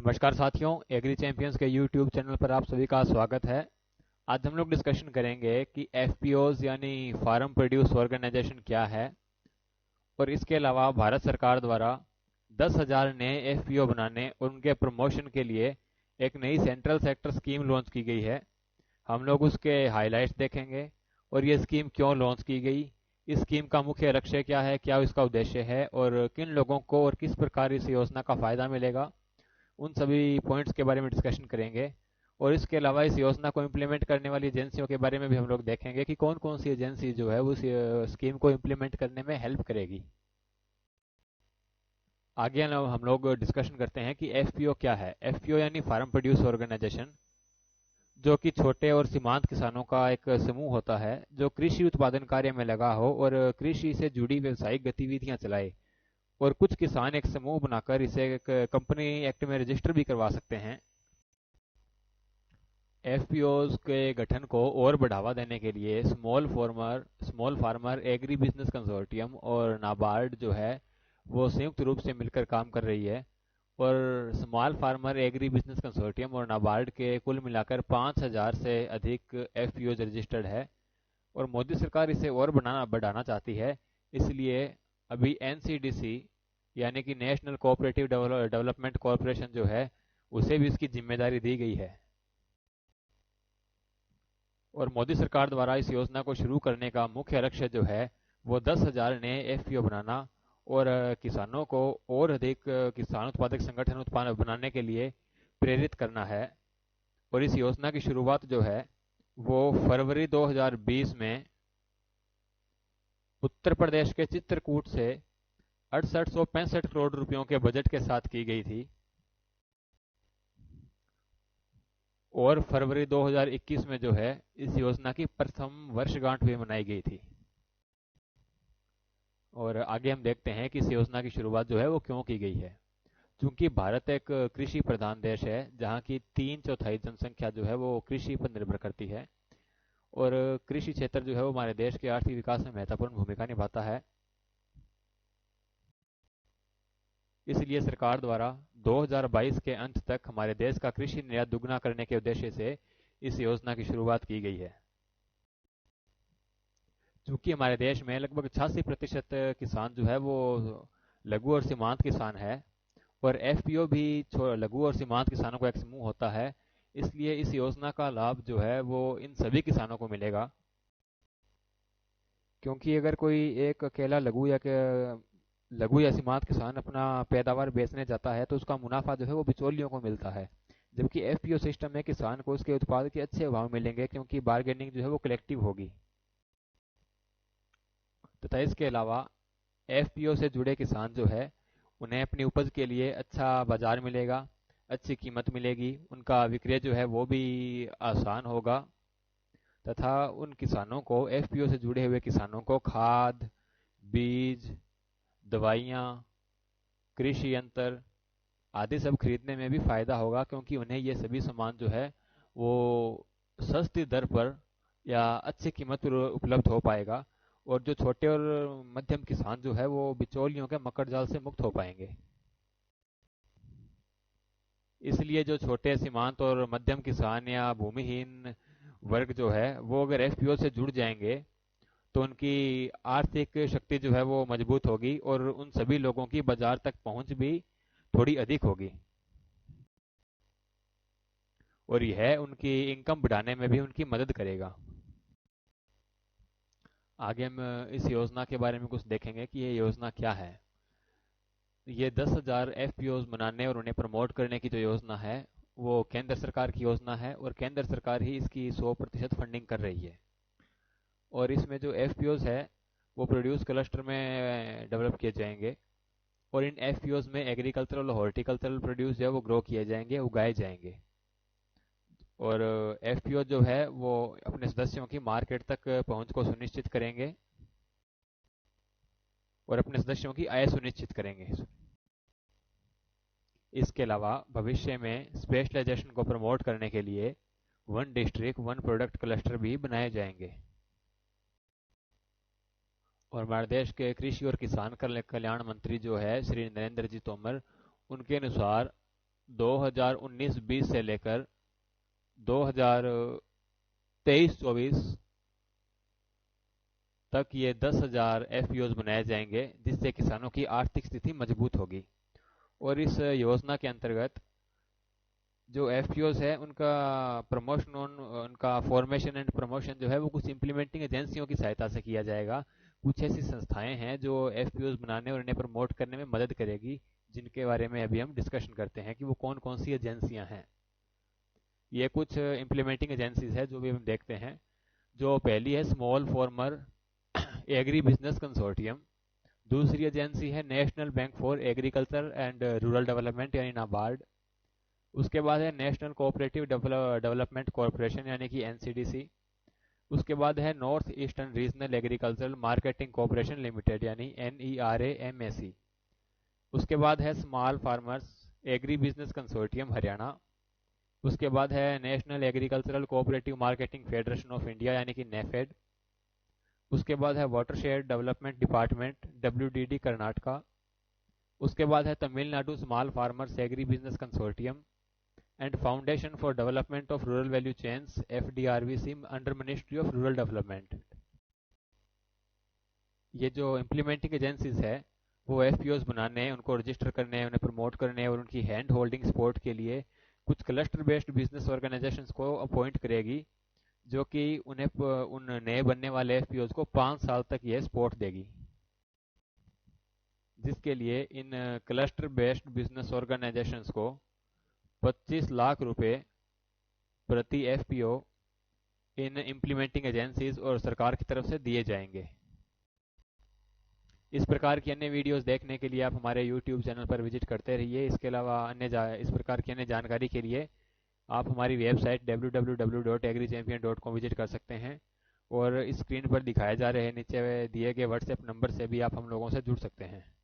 नमस्कार साथियों, agree champions के यूट्यूब चैनल पर आप सभी का स्वागत है। आज हम लोग डिस्कशन करेंगे कि एफपीओज यानी फार्म प्रोड्यूस ऑर्गेनाइजेशन क्या है, और इसके अलावा भारत सरकार द्वारा 10,000 नए एफपीओ बनाने और उनके प्रमोशन के लिए एक नई सेंट्रल सेक्टर स्कीम लॉन्च की गई है। हम लोग उसके हाइलाइट्स देखेंगे और ये स्कीम क्यों लॉन्च की गई, इस स्कीम का मुख्य लक्ष्य क्या है, क्या इसका उद्देश्य है और किन लोगों को और किस प्रकार इस योजना का फायदा मिलेगा, उन सभी पॉइंट्स के बारे में डिस्कशन करेंगे। और इसके अलावा इस योजना को इम्प्लीमेंट करने वाली एजेंसियों के बारे में भी हम लोग देखेंगे कि कौन कौन सी एजेंसी जो है उस स्कीम को इम्प्लीमेंट करने में हेल्प करेगी। आगे हम लोग डिस्कशन करते हैं कि एफपीओ क्या है। एफपीओ यानी फार्म प्रोड्यूस ऑर्गेनाइजेशन, जो कि छोटे और सीमांत किसानों का एक समूह होता है जो कृषि उत्पादन कार्य में लगा हो और कृषि से जुड़ी व्यावसायिक गतिविधियां चलाए। और कुछ किसान एक समूह बनाकर इसे एक कंपनी एक्ट में रजिस्टर भी करवा सकते हैं। एफपीओज के गठन को और बढ़ावा देने के लिए small farmer agri business consortium और नाबार्ड जो है वो संयुक्त रूप से मिलकर काम कर रही है। और small farmer agri business consortium और नाबार्ड के कुल मिलाकर 5,000 से अधिक एफपीओज रजिस्टर्ड है। और मोदी सरकार इसे और बढ़ाना चाहती है, इसलिए अभी एनसीडीसी यानी कि नेशनल कोऑपरेटिव डेवलपमेंट कॉरपोरेशन जो है उसे भी इसकी जिम्मेदारी दी गई है। और मोदी सरकार द्वारा इस योजना को शुरू करने का मुख्य लक्ष्य जो है वो 10,000 नए एफपीओ बनाना और किसानों को और अधिक किसान उत्पादक संगठन उत्पादन बनाने के लिए प्रेरित करना है। और इस योजना की शुरुआत जो है वो फरवरी 2020 में उत्तर प्रदेश के चित्रकूट से 6865 करोड़ रुपयों के बजट के साथ की गई थी और फरवरी 2021 में जो है इस योजना की प्रथम वर्षगांठ भी मनाई गई थी। और आगे हम देखते हैं कि इस योजना की शुरुआत जो है वो क्यों की गई है। क्योंकि भारत एक कृषि प्रधान देश है जहाँ की 3/4 जनसंख्या जो है वो कृषि पर निर्भर करती है। और कृषि क्षेत्र जो है वो हमारे देश के आर्थिक विकास में महत्वपूर्ण भूमिका निभाता है। इसलिए सरकार द्वारा 2022 के अंत तक हमारे देश का कृषि निर्यात दुगना करने के उद्देश्य से इस योजना की शुरुआत की गई है। चूंकि हमारे देश में लगभग 86% किसान जो है वो लघु और सीमांत किसान है और एफपीओ भी लघु और सीमांत किसानों का एक समूह होता है, इसलिए इस योजना का लाभ जो है वो इन सभी किसानों को मिलेगा। क्योंकि अगर कोई एक अकेला लघु या सीमांत किसान अपना पैदावार बेचने जाता है तो उसका मुनाफा जो है वो बिचौलियों को मिलता है। जबकि एफपीओ सिस्टम में किसान को उसके उत्पाद के अच्छे भाव मिलेंगे क्योंकि बार्गेनिंग जो है वो कलेक्टिव होगी। तथा इसके अलावा एफपीओ से जुड़े किसान जो है उन्हें अपनी उपज के लिए अच्छा बाजार मिलेगा, अच्छी कीमत मिलेगी, उनका विक्रय जो है वो भी आसान होगा। तथा उन किसानों को एफपीओ से जुड़े हुए किसानों को खाद, बीज, दवाइयाँ, कृषि यंत्र आदि सब खरीदने में भी फायदा होगा, क्योंकि उन्हें ये सभी सामान जो है वो सस्ती दर पर या अच्छी कीमत पर उपलब्ध हो पाएगा। और जो छोटे और मध्यम किसान जो है वो बिचौलियों के मकड़ जाल से मुक्त हो पाएंगे। इसलिए जो छोटे सीमांत और मध्यम किसान या भूमिहीन वर्ग जो है वो अगर एफपीओ से जुड़ जाएंगे तो उनकी आर्थिक शक्ति जो है वो मजबूत होगी और उन सभी लोगों की बाजार तक पहुंच भी थोड़ी अधिक होगी। और यह उनकी इनकम बढ़ाने में भी उनकी मदद करेगा। आगे हम इस योजना के बारे में कुछ देखेंगे कि ये योजना क्या है। ये 10,000 एफपीओज बनाने और उन्हें प्रमोट करने की जो योजना है वो केंद्र सरकार की योजना है और केंद्र सरकार ही इसकी 100% फंडिंग कर रही है। और इसमें जो एफपीओज है वो प्रोड्यूस क्लस्टर में डेवलप किए जाएंगे और इन एफपीओज में एग्रीकल्चरल और हॉर्टिकल्चरल प्रोड्यूस जो है वो ग्रो किए जाएंगे, उगाए जाएंगे। और एफपीओ जो है वो अपने सदस्यों की मार्केट तक पहुंच को सुनिश्चित करेंगे और अपने सदस्यों की आय सुनिश्चित करेंगे। इसके अलावा भविष्य में स्पेशलाइजेशन को प्रमोट करने के लिए one district one product cluster भी बनाए जाएंगे। और हमारे देश के कृषि और किसान कल्याण मंत्री जो है श्री नरेंद्र जी तोमर, उनके अनुसार 2019-20 से लेकर 2023-24 तक ये 10,000 एफपीओज बनाए जाएंगे, जिससे किसानों की आर्थिक स्थिति मजबूत होगी। और इस योजना के अंतर्गत जो एफपीओज है उनका उनका फॉर्मेशन एंड प्रमोशन जो है वो कुछ इम्प्लीमेंटिंग एजेंसियों की सहायता से किया जाएगा। कुछ ऐसी संस्थाएं हैं जो एफपीओज बनाने और इन्हें प्रमोट करने में मदद करेगी, जिनके बारे में अभी हम डिस्कशन करते हैं कि वो कौन कौन सी एजेंसियां हैं। ये कुछ इम्प्लीमेंटिंग एजेंसीज है जो भी हम देखते हैं। जो पहली है small farmer agri business consortium. दूसरी एजेंसी है national bank for agriculture and rural development यानी नाबार्ड। उसके बाद है नेशनल कोऑपरेटिव डेवलपमेंट कॉरपोरेशन यानी कि एनसीडीसी। उसके बाद है north eastern regional agricultural marketing corporation limited यानी NERAMAC। उसके बाद है small farmers agri business consortium Haryana. उसके बाद है national agricultural cooperative marketing federation of India यानी कि नेफेड। उसके बाद है watershed development department WDD Karnataka. उसके बाद है Tamil Nadu small farmers agri business consortium and foundation for development of rural value chains FDRVC under ministry of rural development. ये जो इम्प्लीमेंटिंग एजेंसीज है वो एफपीओज बनाने, उनको रजिस्टर करने, उन्हें प्रमोट करने और उनकी हैंड होल्डिंग सपोर्ट के लिए कुछ क्लस्टर बेस्ड बिजनेस ऑर्गेनाइजेशंस को अपॉइंट करेगी, जो कि उन्हें उन नए बनने वाले एफपीओज को 5 साल तक ये सपोर्ट देगी। जिसके लिए इन क्लस्टर बेस्ड बिजनेस ऑर्गेनाइजेशंस को 25 लाख रुपए प्रति एफपीओ इन इम्प्लीमेंटिंग एजेंसीज और सरकार की तरफ से दिए जाएंगे। इस प्रकार की अन्य वीडियोस देखने के लिए आप हमारे YouTube चैनल पर विजिट करते रहिए। इसके अलावा इस प्रकार की अन्य जानकारी के लिए आप हमारी वेबसाइट www.agrichampion.com विजिट कर सकते हैं और इस स्क्रीन पर दिखाए जा रहे नीचे दिए गए व्हाट्सएप नंबर से भी आप हम लोगों से जुड़ सकते हैं।